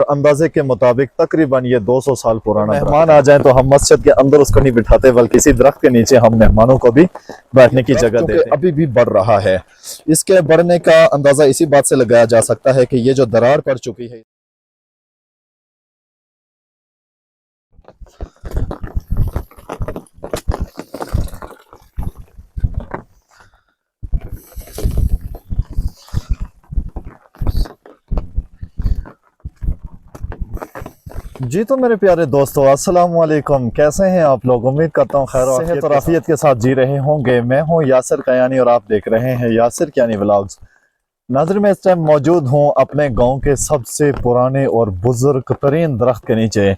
अंदाजे के मुताबिक तकरीबन ये 200 साल पुराना। मेहमान आ जाएं तो हम मस्जिद के अंदर उसको नहीं बिठाते, बल्कि किसी दरख्त के नीचे हम मेहमानों को भी बैठने की जगह देते हैं। अभी भी बढ़ रहा है। इसके बढ़ने का अंदाजा इसी बात से लगाया जा सकता है कि ये जो दरार पड़ चुकी है। जी तो मेरे प्यारे दोस्तों, अस्सलाम वालेकुम। कैसे हैं आप लोग? उम्मीद करता हूँ खैर और सेहत और आफियत के साथ जी रहे होंगे। मैं हूँ यासिर कयानी और आप देख रहे हैं यासिर कयानी व्लॉग्स। नाज़रीन, मैं इस टाइम मौजूद हूँ अपने गांव के सबसे पुराने और बुजुर्ग तरीन दरख्त के नीचे,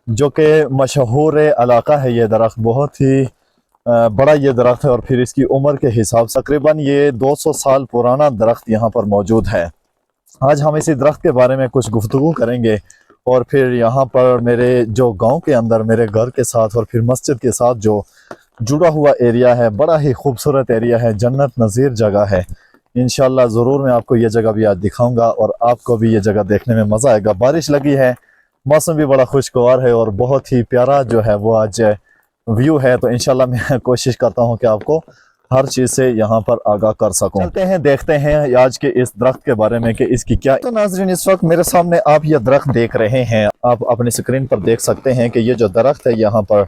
जो कि मशहूर इलाका है। ये दरख्त बहुत ही बड़ा ये दरख्त है और फिर इसकी उम्र के हिसाब से तकरीबन ये 200 साल पुराना दरख्त यहाँ पर मौजूद है। आज हम इसी दरख्त के बारे में कुछ गुफ्तगू करेंगे और फिर यहाँ पर मेरे जो गांव के अंदर मेरे घर के साथ और फिर मस्जिद के साथ जो जुड़ा हुआ एरिया है, बड़ा ही खूबसूरत एरिया है, जन्नत नज़ीर जगह है। इंशाल्लाह ज़रूर मैं आपको ये जगह भी आज दिखाऊंगा और आपको भी ये जगह देखने में मज़ा आएगा। बारिश लगी है, मौसम भी बड़ा खुशगवार है और बहुत ही प्यारा जो है वो आज व्यू है। तो इंशाल्लाह मैं कोशिश करता हूँ कि आपको हर चीज़ से यहाँ पर आगाह कर सकूँ। चलते हैं, देखते हैं आज के इस दरख्त के बारे में कि इसकी क्या। तो नाज़रीन, इस वक्त मेरे सामने आप ये दरख्त देख रहे हैं। आप अपनी स्क्रीन पर देख सकते हैं कि ये जो दरख्त है यहाँ पर,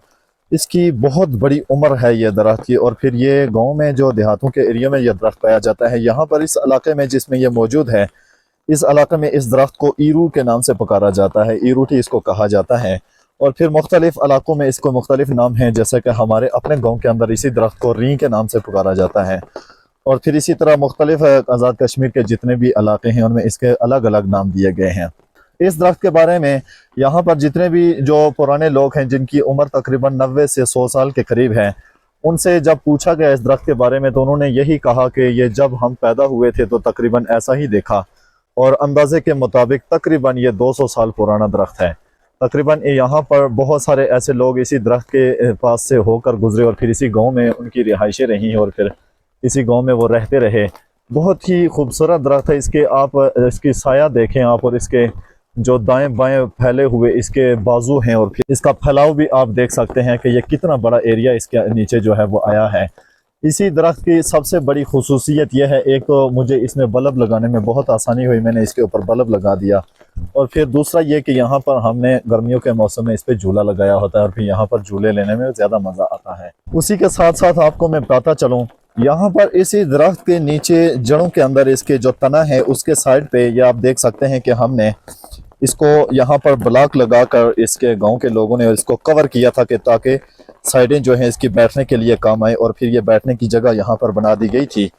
इसकी बहुत बड़ी उम्र है ये दरख्त की। और फिर ये गांव में जो देहातों के एरिया में ये दरख्त पाया जाता है। यहाँ पर इस इलाके में जिसमें ये मौजूद है, इस इलाके में इस दरख्त को ईरू के नाम से पुकारा जाता है। ईरूटी इसको कहा जाता है। और फिर मुख्तलिफ इलाकों में इसको मुख्तलिफ नाम हैं, जैसे कि हमारे अपने गांव के अंदर इसी दरख्त को री के नाम से पुकारा जाता है। और फिर इसी तरह मुख्तलिफ आज़ाद कश्मीर के जितने भी इलाके हैं उनमें इसके अलग अलग नाम दिए गए हैं। इस दरख्त के बारे में यहाँ पर जितने भी जो पुराने लोग हैं, जिनकी उम्र तकरीबन 90 से 100 साल के करीब है, उनसे जब पूछा गया इस दरख्त के बारे में तो उन्होंने यही कहा कि ये जब हम पैदा हुए थे तो तकरीबन ऐसा ही देखा। और अंदाजे के मुताबिक तकरीबन ये 200 साल पुराना दरख्त है। तकरीबन यहाँ पर बहुत सारे ऐसे लोग इसी दरख्त के पास से होकर गुजरे और फिर इसी गांव में उनकी रिहाइशें रही और फिर इसी गांव में वो रहते रहे। बहुत ही खूबसूरत दरख्त है। इसके आप इसकी साया देखें आप, और इसके जो दाएं बाएं फैले हुए इसके बाजू हैं और फिर इसका फैलाव भी आप देख सकते हैं कि ये कितना बड़ा एरिया इसके नीचे जो है वो आया है। इसी दरख्त की सबसे बड़ी खुसूसियत यह है, एक तो मुझे इसमें बल्ब लगाने में बहुत आसानी हुई, मैंने इसके ऊपर बल्ब लगा दिया। और फिर दूसरा ये कि यहाँ पर हमने गर्मियों के मौसम में इस पर झूला लगाया होता है और फिर यहाँ पर झूले लेने में ज़्यादा मज़ा आता है। उसी के साथ साथ आपको मैं बताता चलूँ, यहाँ पर इसी दरख्त के नीचे जड़ों के अंदर इसके जो तना है उसके साइड पे ये आप देख सकते हैं कि हमने इसको यहाँ पर ब्लॉक लगाकर इसके गांव के लोगों ने इसको कवर किया था कि ताकि साइडें जो हैं इसकी बैठने के लिए काम आए। और फिर ये बैठने की जगह यहाँ पर बना दी गई थी।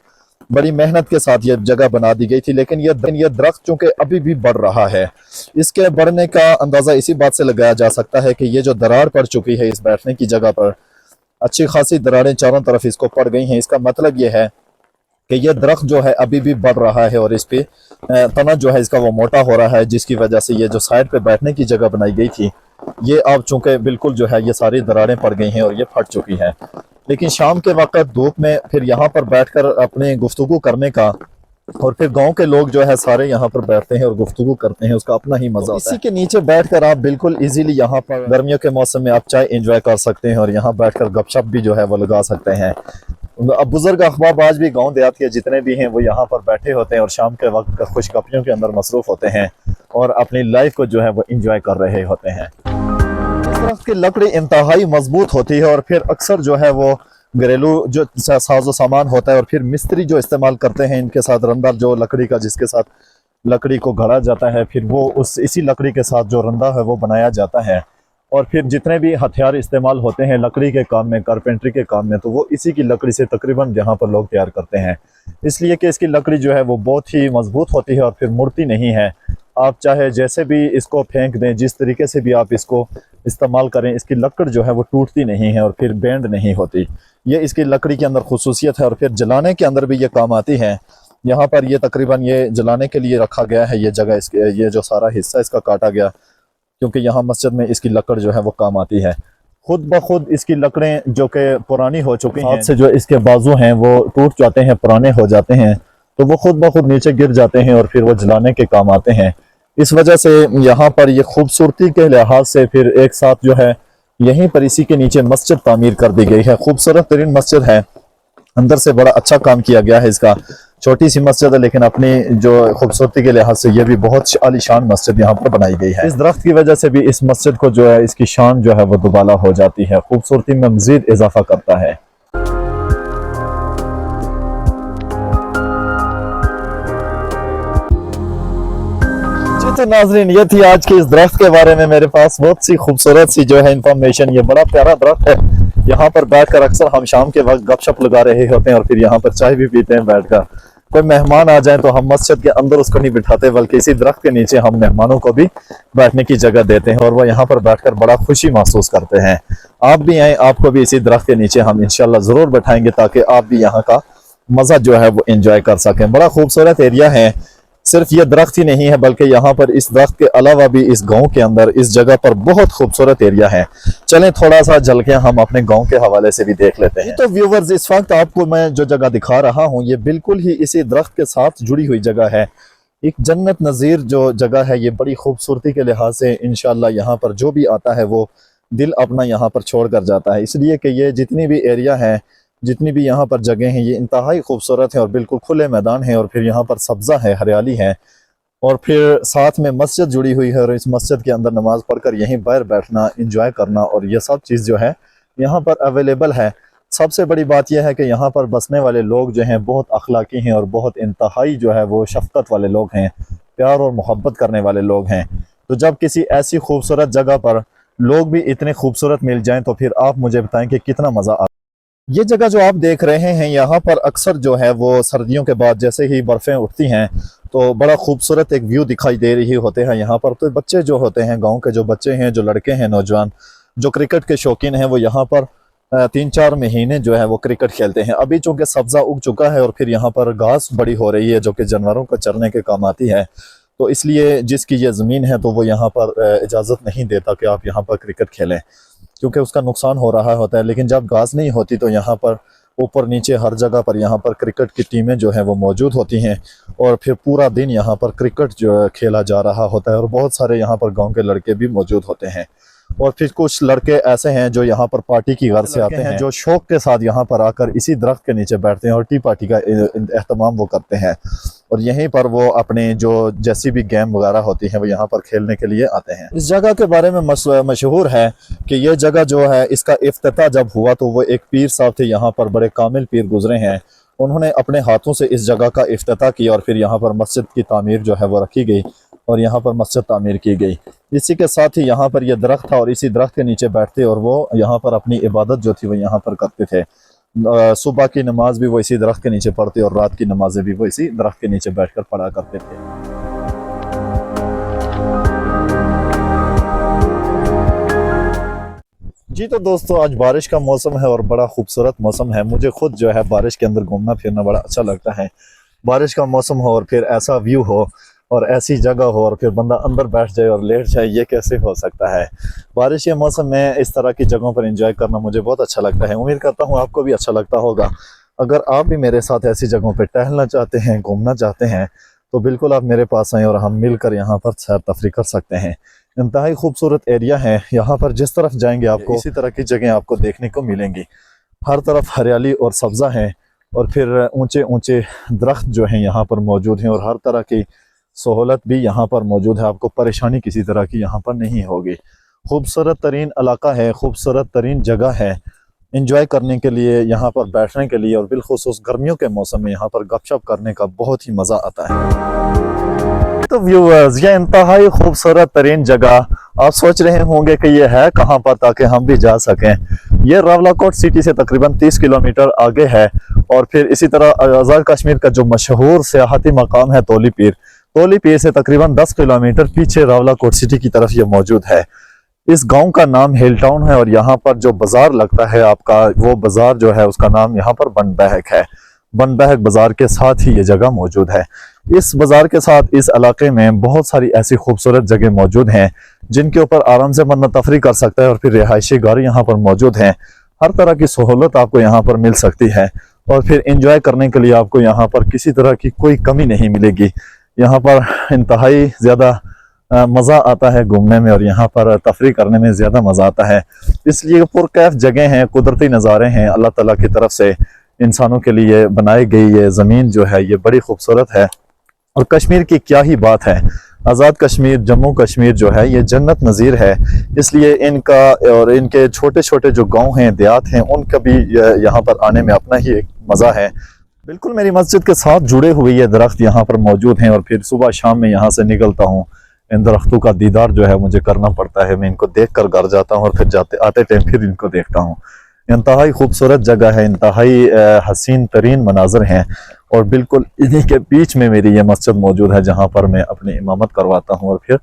बड़ी मेहनत के साथ ये जगह बना दी गई थी। लेकिन ये दरख्त चूँकि अभी भी बढ़ रहा है, इसके बढ़ने का अंदाज़ा इसी बात से लगाया जा सकता है कि ये जो दरार पड़ चुकी है इस बैठने की जगह पर, अच्छी खासी दरारें चारों तरफ इसको पड़ गई हैं। इसका मतलब ये है कि ये दरख्त जो है अभी भी बढ़ रहा है और इस पे तना जो है इसका वो मोटा हो रहा है, जिसकी वजह से ये जो साइड पे बैठने की जगह बनाई गई थी ये अब चूंकि बिल्कुल जो है ये सारी दरारें पड़ गई हैं और ये फट चुकी है। लेकिन शाम के वक्त धूप में फिर यहाँ पर बैठकर अपने गुफ्तगू करने का, और फिर गांव के लोग जो है सारे यहाँ पर बैठते हैं और गुफ्तगू करते हैं, उसका अपना ही मजा होता है। इसी के नीचे बैठकर आप बिल्कुल इजीली यहाँ पर गर्मियों के मौसम में आप चाय एंजॉय कर सकते हैं और यहाँ बैठकर गपशप भी जो है वो लगा सकते हैं। अब बुजुर्ग अहबाब आज भी गांव देहात के जितने भी हैं वो यहाँ पर बैठे होते हैं और शाम के वक्त खुशगपियों के अंदर मसरूफ होते हैं और अपनी लाइफ को जो है वो इंजॉय कर रहे होते हैं। इस दरख्त की लकड़ी इंतहाई मजबूत होती है और फिर अक्सर जो है वो घरेलू जो साजो सामान होता है और फिर मिस्त्री जो इस्तेमाल करते हैं इनके साथ रंदा जो लकड़ी का जिसके साथ लकड़ी को घड़ा जाता है, फिर वो उस इसी लकड़ी के साथ जो रंदा है वो बनाया जाता है। और फिर जितने भी हथियार इस्तेमाल होते हैं लकड़ी के काम में, कारपेंट्री के काम में, तो वो इसी की लकड़ी से तकरीबन यहाँ पर लोग तैयार करते हैं। इसलिए कि इसकी लकड़ी जो है वो बहुत ही मजबूत होती है और फिर मुड़ती नहीं है। आप चाहे जैसे भी इसको फेंक दें, जिस तरीके से भी आप इसको इस्तेमाल करें, इसकी लकड़ जो है वो टूटती नहीं है और फिर बेंड नहीं होती। ये इसकी लकड़ी के अंदर खुसूसियत है और फिर जलाने के अंदर भी ये काम आती है। यहाँ पर ये तकरीबन ये जलाने के लिए रखा गया है, ये जगह इसके ये जो सारा हिस्सा इसका काटा गया, क्योंकि यहाँ मस्जिद में इसकी लकड़ जो है वो काम आती है। खुद ब खुद इसकी लकड़ें जो कि पुरानी हो चुकी हैं, हाथ से जो इसके बाजू हैं वो टूट जाते हैं, पुराने हो जाते हैं, तो वो खुद ब खुद नीचे गिर जाते हैं और फिर वो जलाने के काम आते हैं। इस वजह से यहाँ पर ये खूबसूरती के लिहाज से फिर एक साथ जो है यहीं पर इसी के नीचे मस्जिद तामीर कर दी गई है। खूबसूरत तरीन मस्जिद है, अंदर से बड़ा अच्छा काम किया गया है इसका। छोटी सी मस्जिद है लेकिन अपनी जो खूबसूरती के लिहाज से ये भी बहुत आलीशान मस्जिद यहाँ पर बनाई गई है। इस दरख्त की वजह से भी इस मस्जिद को जो है इसकी शान जो है वो दुबाला हो जाती है, खूबसूरती में मजीद इजाफा करता है। तो नाजरीन, ये थी आज के इस दरख्त के बारे में मेरे पास बहुत सी खूबसूरत सी जो है इंफॉर्मेशन। ये बड़ा प्यारा दरख्त है, यहाँ पर बैठकर अक्सर हम शाम के वक्त गपशप लगा रहे होते हैं और फिर यहाँ पर चाय भी पीते हैं बैठकर। कोई मेहमान आ जाए तो हम मस्जिद के अंदर उसको नहीं बिठाते बल्कि इसी दरख्त के नीचे हम मेहमानों को भी बैठने की जगह देते हैं और वो यहाँ पर बैठकर बड़ा खुशी महसूस करते हैं। आप भी आए, आपको भी इसी दरख्त के नीचे हम इंशाल्लाह जरूर बैठाएंगे ताकि आप भी यहाँ का मजा जो है वो एंजॉय कर सकें। बड़ा खूबसूरत एरिया है, सिर्फ ये दरख्त ही नहीं है बल्कि यहाँ पर इस दरख्त के अलावा भी इस गांव के अंदर इस जगह पर बहुत खूबसूरत एरिया है। चलें थोड़ा सा झलकियां हम अपने गांव के हवाले से भी देख लेते हैं। तो व्यूवर्स, इस वक्त आपको मैं जो जगह दिखा रहा हूँ ये बिल्कुल ही इसी दरख्त के साथ जुड़ी हुई जगह है। एक जन्नत नज़ीर जो जगह है, ये बड़ी खूबसूरती के लिहाज से इंशाल्लाह यहाँ पर जो भी आता है वो दिल अपना यहाँ पर छोड़ कर जाता है, इसलिए कि ये जितनी भी एरिया है, जितनी भी यहाँ पर जगह हैं, ये इंतहाई खूबसूरत है और बिल्कुल खुले मैदान है और फिर यहाँ पर सब्ज़ा है, हरियाली है और फिर साथ में मस्जिद जुड़ी हुई है और इस मस्जिद के अंदर नमाज पढ़कर यहीं बाहर बैठना, इंजॉय करना और ये सब चीज़ जो है यहाँ पर अवेलेबल है। सबसे बड़ी बात यह है कि यहाँ पर बसने वाले लोग जो हैं बहुत अखलाकी हैं और बहुत इंतहाई जो है वो शफकत वाले लोग हैं, प्यार और मोहब्बत करने वाले लोग हैं। तो जब किसी ऐसी खूबसूरत जगह पर लोग भी इतने खूबसूरत मिल जाएँ तो फिर आप मुझे बताएं कि कितना मज़ा आता है। ये जगह जो आप देख रहे हैं यहाँ पर अक्सर जो है वो सर्दियों के बाद जैसे ही बर्फ़ें उठती हैं तो बड़ा खूबसूरत एक व्यू दिखाई दे रही होते हैं यहाँ पर। तो बच्चे जो होते हैं, गांव के जो बच्चे हैं, जो लड़के हैं, नौजवान जो क्रिकेट के शौकीन हैं, वो यहाँ पर 3-4 महीने जो है वो क्रिकेट खेलते हैं। अभी चूँकि सब्ज़ा उग चुका है और फिर यहाँ पर घास बड़ी हो रही है जो कि जानवरों को चरने के काम आती है, तो इसलिए जिसकी ये ज़मीन है तो वो यहाँ पर इजाज़त नहीं देता कि आप यहाँ पर क्रिकेट खेलें क्योंकि उसका नुकसान हो रहा होता है। लेकिन जब घास नहीं होती तो यहाँ पर ऊपर नीचे हर जगह पर यहाँ पर क्रिकेट की टीमें जो है वो मौजूद होती हैं और फिर पूरा दिन यहाँ पर क्रिकेट जो है खेला जा रहा होता है और बहुत सारे यहाँ पर गांव के लड़के भी मौजूद होते हैं और फिर कुछ लड़के ऐसे हैं जो यहाँ पर पार्टी की गर्ज से आते हैं, जो शौक के साथ यहाँ पर आकर इसी दरख्त के नीचे बैठते हैं और टी पार्टी का एहतमाम वो करते हैं और यहीं पर वो अपने जो जैसी भी गेम वगैरह होती हैं वो यहाँ पर खेलने के लिए आते हैं। इस जगह के बारे में मशहूर है कि ये जगह जो है इसका इफ्तिताह जब हुआ तो वो एक पीर साहब थे, यहाँ पर बड़े कामिल पीर गुजरे हैं, उन्होंने अपने हाथों से इस जगह का इफ्तिताह किया और फिर यहाँ पर मस्जिद की तामीर जो है वो रखी गई और यहाँ पर मस्जिद तामीर की गई। इसी के साथ ही यहाँ पर यह दरख्त था और इसी दरख्त के नीचे बैठते और वो यहाँ पर अपनी इबादत जो थी वो यहाँ पर करते थे। सुबह की नमाज भी वो इसी दरख्त के नीचे पढ़ते और रात की नमाजें भी वो इसी दरख्त के नीचे बैठकर पढ़ा करते थे। जी तो दोस्तों, आज बारिश का मौसम है और बड़ा खूबसूरत मौसम है। मुझे खुद जो है बारिश के अंदर घूमना फिरना बड़ा अच्छा लगता है। बारिश का मौसम हो और फिर ऐसा व्यू हो और ऐसी जगह हो और फिर बंदा अंदर बैठ जाए और लेट जाए, ये कैसे हो सकता है। बारिश के मौसम में इस तरह की जगहों पर एंजॉय करना मुझे बहुत अच्छा लगता है। उम्मीद करता हूँ आपको भी अच्छा लगता होगा। अगर आप भी मेरे साथ ऐसी जगहों पर टहलना चाहते हैं, घूमना चाहते हैं तो बिल्कुल आप मेरे पास आएँ और हम मिलकर यहाँ पर सैर तफरी कर सकते हैं। इंतहाई खूबसूरत एरिया है, यहाँ पर जिस तरफ जाएंगे आपको इसी तरह की जगह आपको देखने को मिलेंगी। हर तरफ हरियाली और सब्ज़ा है और फिर ऊंचे ऊंचे दरख्त जो हैं यहाँ पर मौजूद हैं और हर तरह की सहूलत भी यहाँ पर मौजूद है। आपको परेशानी किसी तरह की यहाँ पर नहीं होगी। खूबसूरत तरीन इलाका है, खूबसूरत तरीन जगह है एंजॉय करने के लिए, यहाँ पर बैठने के लिए और बिलखुसूस गर्मियों के मौसम में यहाँ पर गपशप करने का बहुत ही मज़ा आता है। तो व्यूअर्स, ये इंतहाई खूबसूरत तरीन जगह आप सोच रहे होंगे कि ये है कहाँ पर ताकि हम भी जा सकें। ये रावलाकोट सिटी से तकरीबन 30 किलोमीटर आगे है और फिर इसी तरह आज़ाद कश्मीर का जो मशहूर सियाहती मकाम है तोली पीर से तकरीबन 10 किलोमीटर पीछे रावलाकोट सिटी की तरफ ये मौजूद है। इस गांव का नाम हिल टाउन है और यहाँ पर जो बाजार लगता है आपका, वो बाजार जो है उसका नाम यहाँ पर बन बहक है। बन बहक बाजार के साथ ही ये जगह मौजूद है। इस बाजार के साथ इस इलाके में बहुत सारी ऐसी खूबसूरत जगह मौजूद हैं जिनके ऊपर आराम से बंदा तफरी कर सकता है और फिर रिहायशी घर यहाँ पर मौजूद हैं। हर तरह की सहूलत आपको यहाँ पर मिल सकती है और फिर एंजॉय करने के लिए आपको यहाँ पर किसी तरह की कोई कमी नहीं मिलेगी। यहाँ पर इंतहाई ज़्यादा मज़ा आता है घूमने में और यहाँ पर तफरी करने में ज़्यादा मज़ा आता है। इसलिए पुरकैफ जगह हैं, कुदरती नज़ारे हैं, अल्लाह ताला की तरफ से इंसानों के लिए बनाई गई ये ज़मीन जो है ये बड़ी खूबसूरत है। और कश्मीर की क्या ही बात है, आज़ाद कश्मीर, जम्मू कश्मीर जो है ये जन्नत नज़ीर है। इसलिए इनका और इनके छोटे छोटे जो गांव हैं, देहात हैं, उनका भी यहाँ पर आने में अपना ही एक मज़ा है। बिल्कुल मेरी मस्जिद के साथ जुड़े हुए ये दरख्त यहाँ पर मौजूद हैं और फिर सुबह शाम में यहाँ से निकलता हूँ, इन दरख्तों का दीदार जो है मुझे करना पड़ता है। मैं इनको देख कर घर जाता हूँ और फिर जाते आते टाइम फिर इनको देखता हूँ। इंतहाई खूबसूरत जगह है, इंतहाई हसीन तरीन मनाजर हैं और बिल्कुल इन्हीं के बीच में मेरी ये मस्जिद मौजूद है जहाँ पर मैं अपनी इमामत करवाता हूँ। और फिर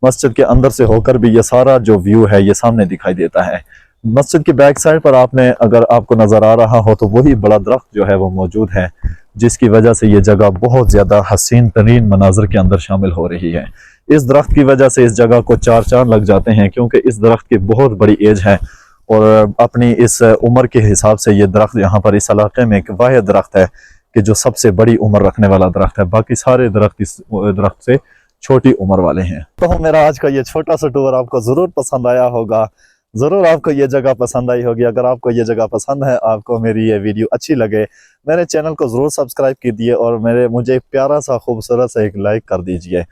मस्जिद के अंदर से होकर भी ये सारा जो व्यू है ये सामने दिखाई देता है। मस्जिद की बैक साइड पर अगर आपको नज़र आ रहा हो तो वही बड़ा दरख्त जो है वो मौजूद है, जिसकी वजह से ये जगह बहुत ज़्यादा हसीन तरीन मनाजर के अंदर शामिल हो रही है। इस दरख्त की वजह से इस जगह को चार चांद लग जाते हैं, क्योंकि इस दरख्त की बहुत बड़ी एज है और अपनी इस उम्र के हिसाब से ये दरख्त यहाँ पर इस इलाके में एक वाहिद दरख्त है कि जो सबसे बड़ी उम्र रखने वाला दरख्त है। बाकी सारे दरख्त इस दरख्त से छोटी उम्र वाले हैं। तो मेरा आज का ये छोटा सा टूर आपको ज़रूर पसंद आया होगा, ज़रूर आपको ये जगह पसंद आई होगी। अगर आपको ये जगह पसंद है, आपको मेरी ये वीडियो अच्छी लगे, मेरे चैनल को ज़रूर सब्सक्राइब कीजिए और मुझे एक प्यारा सा खूबसूरत सा एक लाइक कर दीजिए,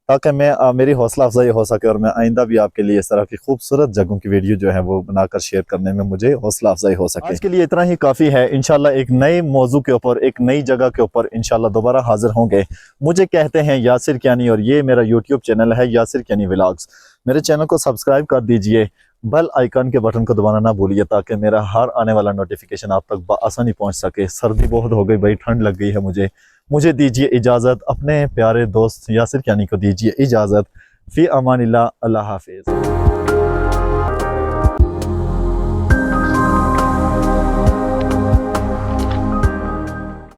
ताकि मेरी हौसला अफजाई हो सके और मैं आइंदा भी आपके लिए इस तरह की खूबसूरत जगहों की वीडियो जो है वो बनाकर शेयर करने में मुझे हौसला अफजाई हो सके। आज के लिए इतना ही काफ़ी है। इंशाल्लाह एक नए मौजू के ऊपर, एक नई जगह के ऊपर इंशाल्लाह दोबारा हाजिर होंगे। मुझे कहते हैं यासिर कियानी और ये मेरा यूट्यूब चैनल है यासिर कियानी व्लॉग्स। मेरे चैनल को सब्सक्राइब कर दीजिए, बेल आइकन के बटन को दबाना ना भूलिए, ताकि मेरा हर आने वाला नोटिफिकेशन आप तक बआसानी पहुंच सके। सर्दी बहुत हो गई भाई, ठंड लग गई है मुझे दीजिए इजाज़त। अपने प्यारे दोस्त यासिर कियानी को दीजिए इजाज़त। फ़ी अमानिल्लाह, अल्लाह हाफिज़।